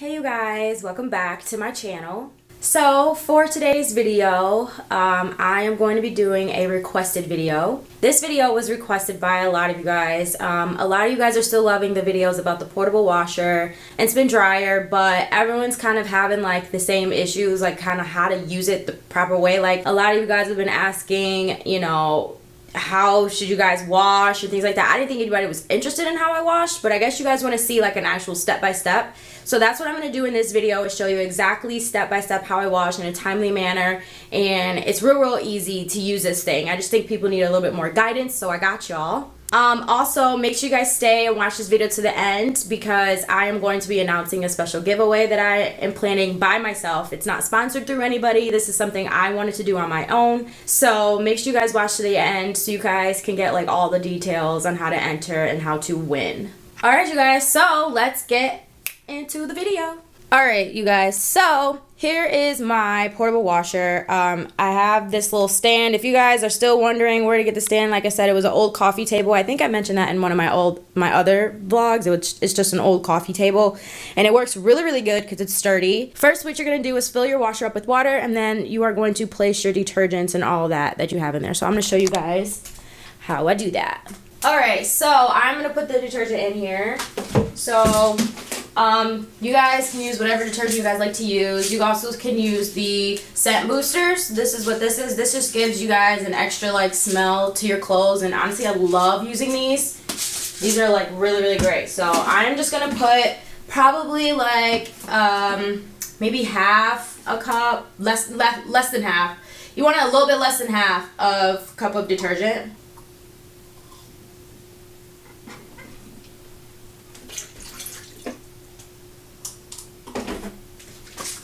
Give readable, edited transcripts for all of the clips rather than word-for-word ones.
Hey you guys, welcome back to my channel. So for today's video, I am going to be doing a requested video. This video was requested by a lot of you guys. A lot of you guys are still loving the videos about the portable washer and spin dryer, but everyone's kind of having like the same issues, like kind of how to use it the proper way. Like a lot of you guys have been asking, you know, how should you guys wash and things like that. I didn't think anybody was interested in how I wash, but I guess you guys want to see like an actual step-by-step. So that's what I'm going to do in this video, is show you exactly step-by-step how I wash in a timely manner, and it's real easy to use this thing. I just think people need a little bit more guidance, so I got y'all. Also, make sure you guys stay and watch this video to the end, because I am going to be announcing a special giveaway that I am planning by myself. It's not sponsored through anybody. This is something I wanted to do on my own. So make sure you guys watch to the end so you guys can get like all the details on how to enter and how to win. Alright you guys, so let's get into the video. Alright you guys, so here is my portable washer. I have this little stand. If you guys are still wondering where to get the stand, like I said, it was an old coffee table. I think I mentioned that in one of my other vlogs. It's just an old coffee table, and it works really good because it's sturdy. First, what you're going to do is fill your washer up with water, and then you are going to place your detergents and all that you have in there. So I'm going to show you guys how I do that. Alright, so I'm going to put the detergent in here. So you guys can use whatever detergent you guys like to use. You also can use the scent boosters. This is what this is. This just gives you guys an extra like smell to your clothes, and honestly I love using these. These are like really great. So I'm just gonna put probably like maybe half a cup, less than half. You want a little bit less than half of cup of detergent.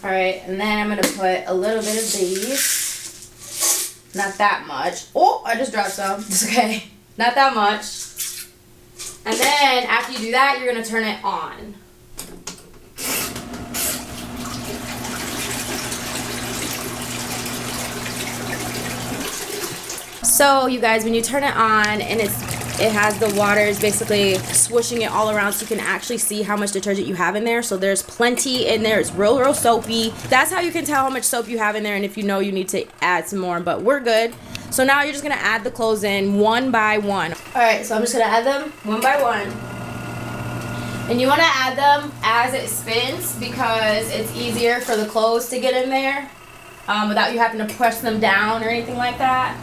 Alright, and then I'm going to put a little bit of these. Not that much. Oh, I just dropped some. It's okay. Not that much. And then after you do that, you're going to turn it on. So you guys, when you turn it on and it has the water is basically swooshing it all around, so you can actually see how much detergent you have in there. So there's plenty in there. It's real soapy. That's how you can tell how much soap you have in there, and if you know you need to add some more, but we're good. So now you're just gonna add the clothes in one by one. Alright, so I'm just gonna add them one by one. And you wanna add them as it spins, because it's easier for the clothes to get in there without you having to press them down or anything like that.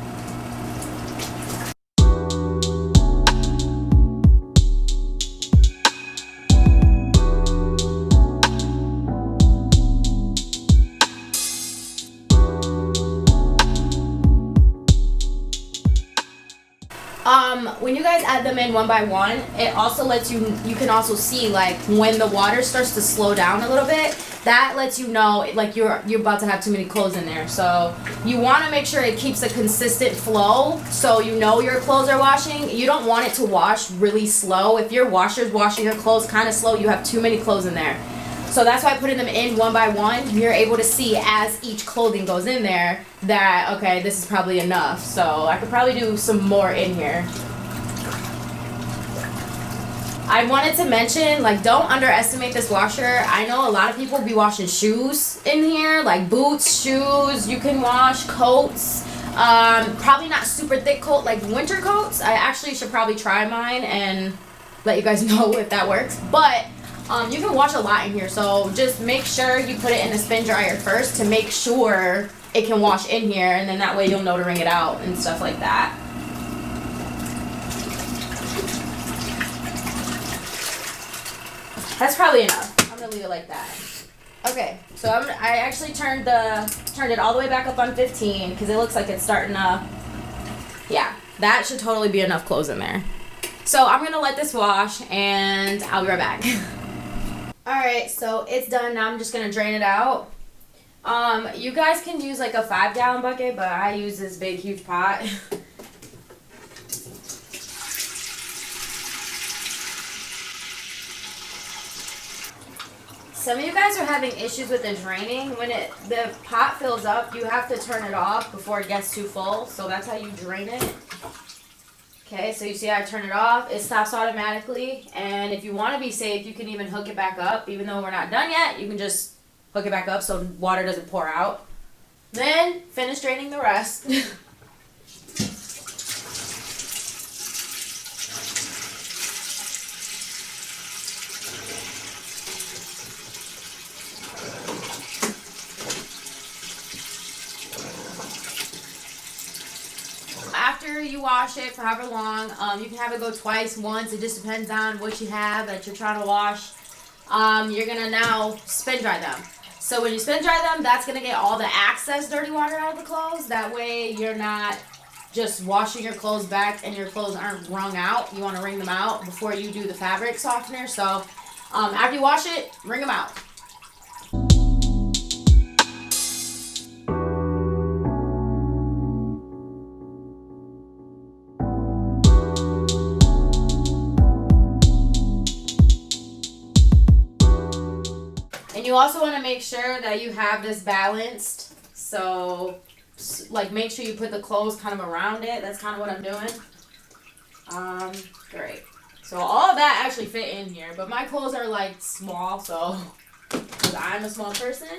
When you guys add them in one by one, it also lets you can also see like when the water starts to slow down a little bit. That lets you know like you're about to have too many clothes in there. So you want to make sure it keeps a consistent flow, so you know your clothes are washing. You don't want it to wash really slow. If your washer's washing your clothes kind of slow, you have too many clothes in there. So that's why putting them in one by one, you're able to see as each clothing goes in there that, okay, this is probably enough. So I could probably do some more in here. I wanted to mention, like, don't underestimate this washer. I know a lot of people be washing shoes in here, like boots, shoes. You can wash coats. Probably not super thick coat, like winter coats. I actually should probably try mine and let you guys know if that works. But you can wash a lot in here, so just make sure you put it in the spin dryer first to make sure it can wash in here, and then that way you'll know to wring it out and stuff like that. That's probably enough. I'm gonna leave it like that. Okay, so I actually turned it all the way back up on 15 because it looks like it's starting to. Yeah, that should totally be enough clothes in there. So I'm gonna let this wash, and I'll be right back. Alright, so it's done. Now I'm just gonna drain it out. You guys can use like a 5-gallon bucket, but I use this big huge pot. Some of you guys are having issues with the draining. When the pot fills up, you have to turn it off before it gets too full. So that's how you drain it. Okay, so you see I turn it off, it stops automatically, and if you want to be safe, you can even hook it back up. Even though we're not done yet, you can just hook it back up so water doesn't pour out. Then finish draining the rest. After you wash it for however long, you can have it go twice, once. It just depends on what you have that you're trying to wash. You're going to now spin dry them. So when you spin dry them, that's going to get all the excess dirty water out of the clothes. That way you're not just washing your clothes back and your clothes aren't wrung out. You want to wring them out before you do the fabric softener. So after you wash it, wring them out. And you also want to make sure that you have this balanced. So, like, make sure you put the clothes kind of around it. That's kind of what I'm doing. Great. So all of that actually fit in here, but my clothes are like small, so because I'm a small person.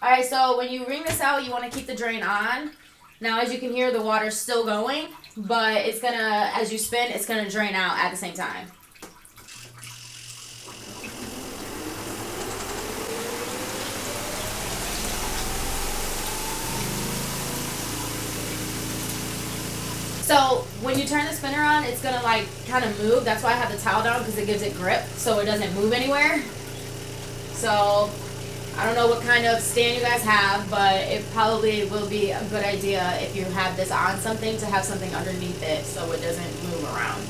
All right. So when you wring this out, you want to keep the drain on. Now, as you can hear, the water's still going, but it's gonna, as you spin, it's gonna drain out at the same time. So when you turn the spinner on, it's gonna like kind of move. That's why I have the towel down, because it gives it grip so it doesn't move anywhere. So I don't know what kind of stand you guys have, but it probably will be a good idea if you have this on something to have something underneath it so it doesn't move around.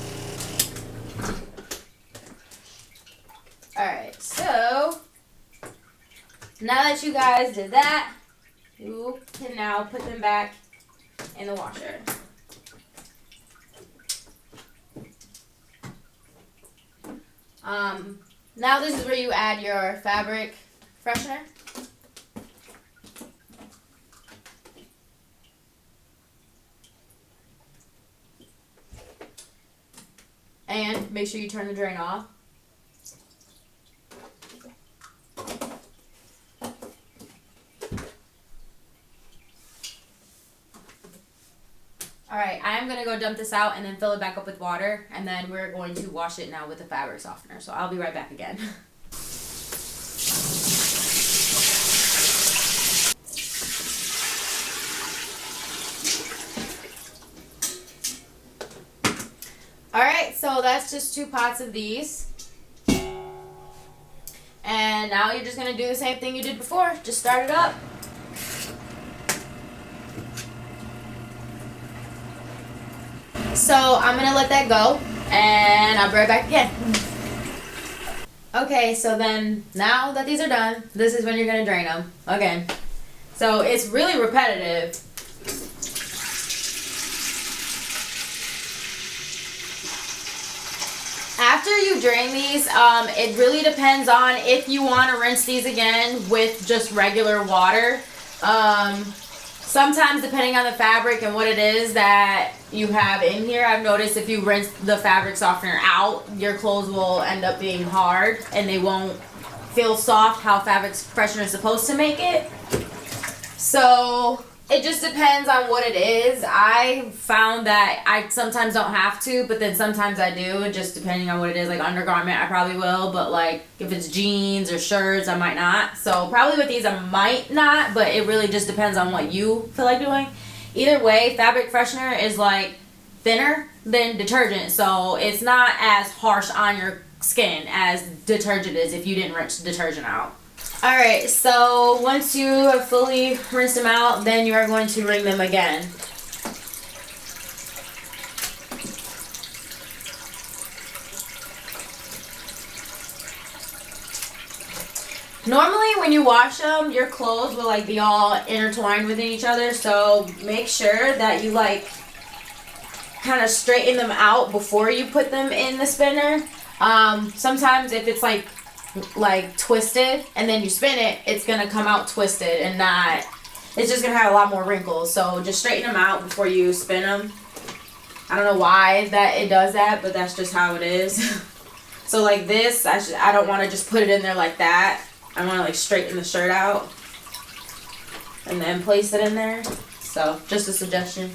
Alright, so now that you guys did that, you can now put them back in the washer. Now this is where you add your fabric freshener. And make sure you turn the drain off. Alright, I'm going to go dump this out and then fill it back up with water, and then we're going to wash it now with the fabric softener. So I'll be right back again. Alright, so that's just 2 pots of these. And now you're just going to do the same thing you did before. Just start it up. So I'm going to let that go, and I'll be right back again. Okay, so then now that these are done, this is when you're going to drain them again. So it's really repetitive. After you drain these, it really depends on if you want to rinse these again with just regular water. Sometimes, depending on the fabric and what it is that you have in here, I've noticed if you rinse the fabric softener out, your clothes will end up being hard and they won't feel soft how fabric freshener is supposed to make it. So it just depends on what it is. I found that I sometimes don't have to, but then sometimes I do, just depending on what it is. Like undergarment, I probably will, but like if it's jeans or shirts, I might not. So probably with these, I might not, but it really just depends on what you feel like doing. Either way, fabric freshener is like thinner than detergent, so it's not as harsh on your skin as detergent is if you didn't rinse detergent out. Alright, so once you have fully rinsed them out, then you are going to wring them again. Normally when you wash them, your clothes will like be all intertwined within each other, so make sure that you like kind of straighten them out before you put them in the spinner. Sometimes if it's like twisted and then you spin it, it's gonna come out twisted and not, it's just gonna have a lot more wrinkles. So just straighten them out before you spin them. I don't know why that it does that, but that's just how it is. So like this, I don't want to just put it in there like that. I want to like straighten the shirt out and then place it in there. So just a suggestion.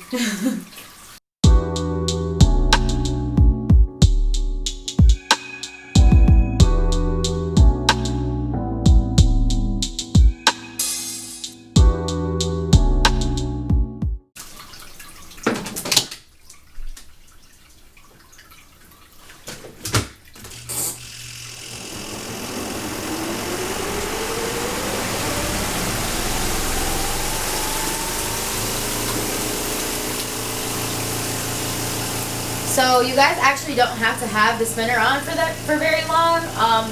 So you guys actually don't have to have the spinner on for very long.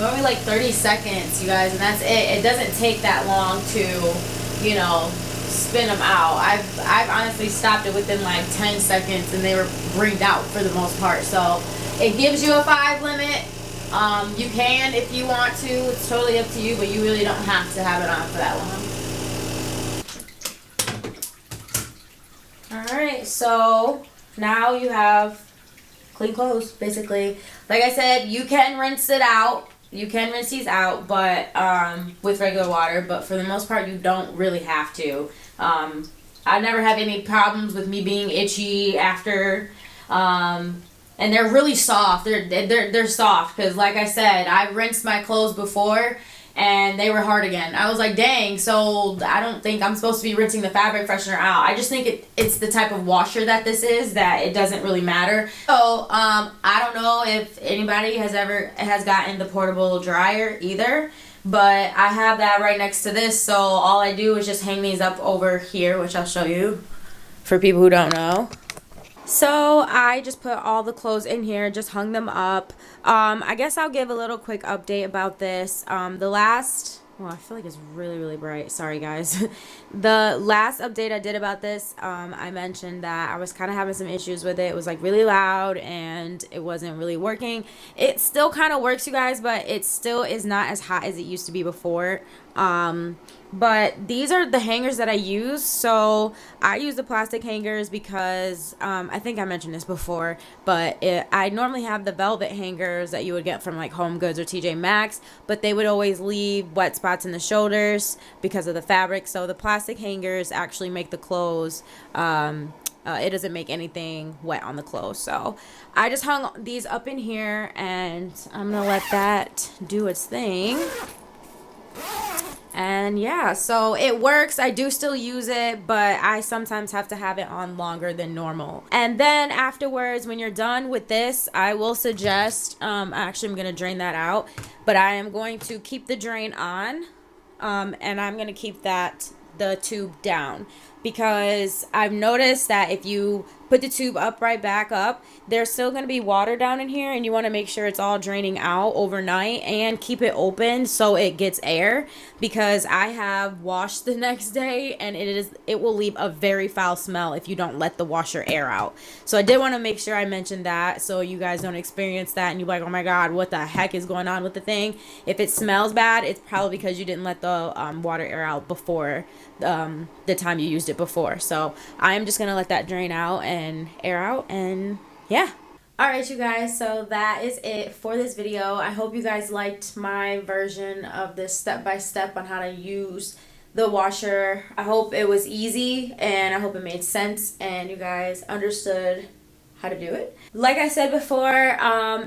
Only like 30 seconds, you guys, and that's it. It doesn't take that long to, you know, spin them out. I've honestly stopped it within like 10 seconds, and they were bringed out for the most part. So it gives you a 5 limit. You can if you want to. It's totally up to you, but you really don't have to have it on for that long. All right, so now you have clean clothes, basically. Like I said, you can rinse it out. You can rinse these out, but with regular water. But for the most part, you don't really have to. I never have any problems with me being itchy after. And they're really soft. They're soft because, like I said, I rinsed my clothes before, and they were hard again. I was like, dang, so I don't think I'm supposed to be rinsing the fabric freshener out. I just think it's the type of washer that this is that it doesn't really matter. So I don't know if anybody has gotten the portable dryer either, but I have that right next to this, so all I do is just hang these up over here, which I'll show you for people who don't know. So I just put all the clothes in here, just hung them up. I guess I'll give a little quick update about this. I feel like it's really, really bright. Sorry, guys. The last update I did about this, I mentioned that I was kind of having some issues with it. It was like really loud and it wasn't really working. It still kind of works, you guys, but it still is not as hot as it used to be before. But these are the hangers that I use. So I use the plastic hangers because I think I mentioned this before, but I normally have the velvet hangers that you would get from like Home Goods or TJ Maxx, but they would always leave wet spots in the shoulders because of the fabric. So the plastic hangers actually make the clothes, it doesn't make anything wet on the clothes. So I just hung these up in here, and I'm gonna let that do its thing. And yeah, so it works. I do still use it, but I sometimes have to have it on longer than normal. And then afterwards, when you're done with this, I will suggest, actually I'm going to drain that out, but I am going to keep the drain on, and I'm going to keep the tube down, because I've noticed that if you put the tube right back up, there's still going to be water down in here, and you want to make sure it's all draining out overnight and keep it open so it gets air, because I have washed the next day and it will leave a very foul smell if you don't let the washer air out. So I did want to make sure I mentioned that so you guys don't experience that and you're like, oh my god, what the heck is going on with the thing. If it smells bad, it's probably because you didn't let the water air out before the time you used it before. So I am just gonna let that drain out and air out, and yeah. Alright, you guys, so that is it for this video. I hope you guys liked my version of this step-by-step on how to use the washer. I hope it was easy, and I hope it made sense and you guys understood how to do it. Like I said before,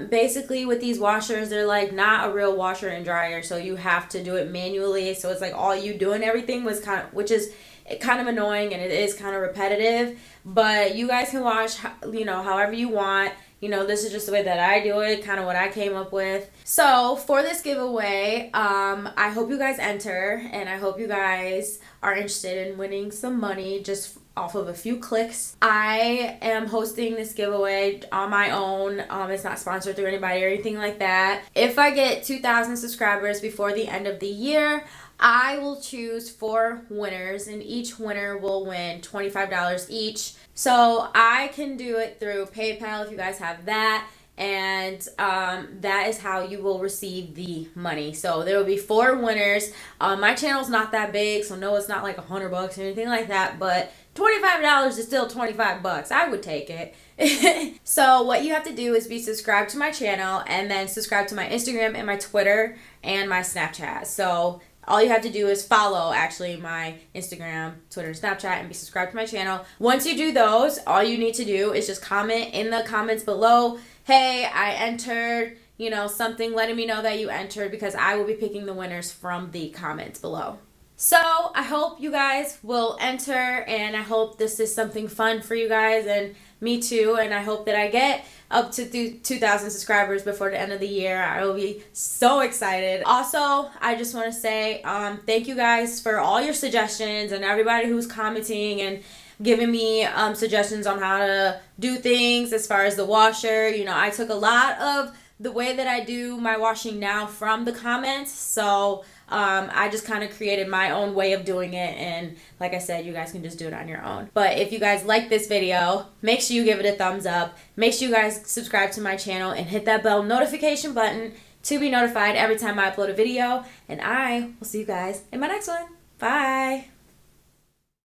basically with these washers, they're like not a real washer and dryer, so you have to do it manually. So it's like all you doing everything which is kind of annoying, and it is kind of repetitive, but you guys can wash, however you want. This is just the way that I do it, kind of what I came up with. So for this giveaway, I hope you guys enter, and I hope you guys are interested in winning some money just off of a few clicks. I am hosting this giveaway on my own. It's not sponsored through anybody or anything like that. If I get 2,000 subscribers before the end of the year, I will choose 4 winners, and each winner will win $25 each. So I can do it through PayPal if you guys have that, and that is how you will receive the money. So there will be 4 winners. My channel's not that big, so no, it's not like $100 or anything like that, but $25 is still 25 bucks. I would take it. So what you have to do is be subscribed to my channel and then subscribe to my Instagram and my Twitter and my Snapchat. So all you have to do is follow actually my Instagram, Twitter, and Snapchat and be subscribed to my channel. Once you do those, all you need to do is just comment in the comments below, hey, I entered, you know, something letting me know that you entered, because I will be picking the winners from the comments below. So I hope you guys will enter, and I hope this is something fun for you guys and me too, and I hope that I get up to 2,000 subscribers before the end of the year. I will be so excited. Also, I just want to say thank you guys for all your suggestions and everybody who's commenting and giving me suggestions on how to do things as far as the washer. You know, I took a lot of the way that I do my washing now from the comments, so I just kind of created my own way of doing it, and like I said, you guys can just do it on your own. But if you guys like this video, make sure you give it a thumbs up, make sure you guys subscribe to my channel and hit that bell notification button to be notified every time I upload a video, and I will see you guys in my next one. Bye!